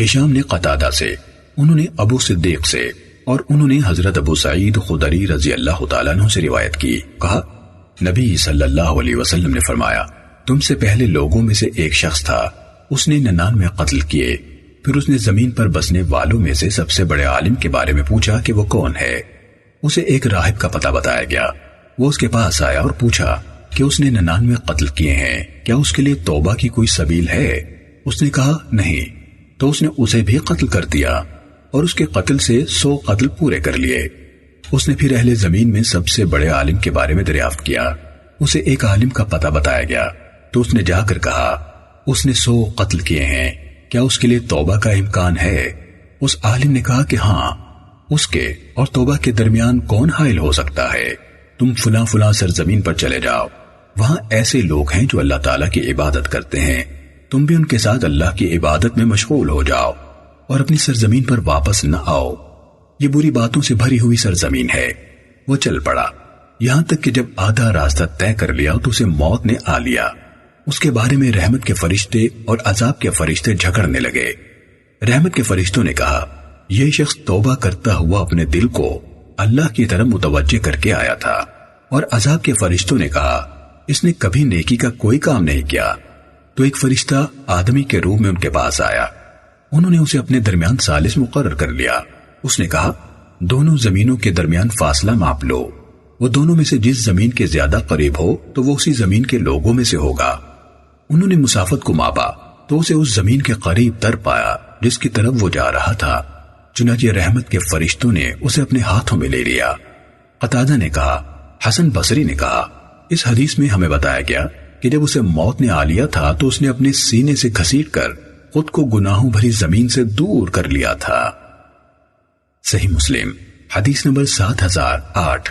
ہشام نے قتادہ سے، انہوں نے ابو صدیق سے، اور انہوں نے حضرت ابو سعید خدری رضی اللہ تعالیٰ عنہ سے روایت کی، کہا نبی صلی اللہ علیہ وسلم نے فرمایا، تم سے پہلے لوگوں میں سے ایک شخص تھا، اس نے 99 قتل کیے، پھر اس نے زمین پر بسنے والوں میں سے سب سے بڑے عالم کے بارے میں پوچھا کہ وہ کون ہے۔ اسے ایک راہب کا پتہ بتایا گیا، وہ اس کے پاس آیا اور پوچھا کہ اس نے 99 قتل کیے ہیں، کیا اس کے لیے توبہ کی کوئی سبیل ہے؟ اس نے کہا نہیں، تو اس نے اسے بھی قتل کر دیا اور اس کے قتل سے 100 قتل پورے کر لیے۔ اس نے پھر اہل زمین میں سب سے بڑے عالم کے بارے میں دریافت کیا، اسے ایک عالم کا پتہ بتایا گیا، تو اس نے جا کر کہا اس نے 100 قتل کیے ہیں، کیا اس کے لیے توبہ کا امکان ہے؟ اس عالم نے کہا کہ ہاں، اس کے اور توبہ کے درمیان کون حائل ہو سکتا ہے؟ تم فلاں فلاں سرزمین پر چلے جاؤ، وہاں ایسے لوگ ہیں جو اللہ تعالیٰ کی عبادت کرتے ہیں، تم بھی ان کے ساتھ اللہ کی عبادت میں مشغول ہو جاؤ اور اپنی سرزمین پر واپس نہ آؤ، یہ بری باتوں سے بھری ہوئی سرزمین ہے۔ وہ چل پڑا، یہاں تک کہ جب آدھا راستہ طے کر لیا تو اسے موت نے آ لیا۔ اس کے بارے میں رحمت کے فرشتے اور عذاب کے فرشتے جھگڑنے لگے۔ رحمت کے فرشتوں نے کہا یہ شخص توبہ کرتا ہوا اپنے دل کو اللہ کی طرف متوجہ کر کے آیا تھا، اور عذاب کے فرشتوں نے کہا اس نے کبھی نیکی کا کوئی کام نہیں کیا۔ تو ایک فرشتہ آدمی کے روپ میں ان کے پاس آیا، انہوں نے اسے اپنے درمیان ثالث مقرر کر لیا۔ اس نے کہا دونوں زمینوں کے درمیان فاصلہ ماپ لو، وہ دونوں میں سے جس زمین کے زیادہ قریب ہو تو وہ اسی زمین کے لوگوں میں سے ہوگا۔ انہوں نے مسافت کو ماپا تو اسے اس زمین کے قریب تر پایا جس کی طرف وہ جا رہا تھا، چنانچہ رحمت کے فرشتوں نے اسے اپنے ہاتھوں میں لے لیا۔ قتادہ نے کہا، حسن بصری نے کہا، اس حدیث میں ہمیں بتایا گیا کہ جب اسے موت نے آ لیا تھا تو اس نے اپنے سینے سے گھسیٹ کر خود کو گناہوں بھری زمین سے دور کر لیا تھا۔ صحیح مسلم حدیث نمبر 7008۔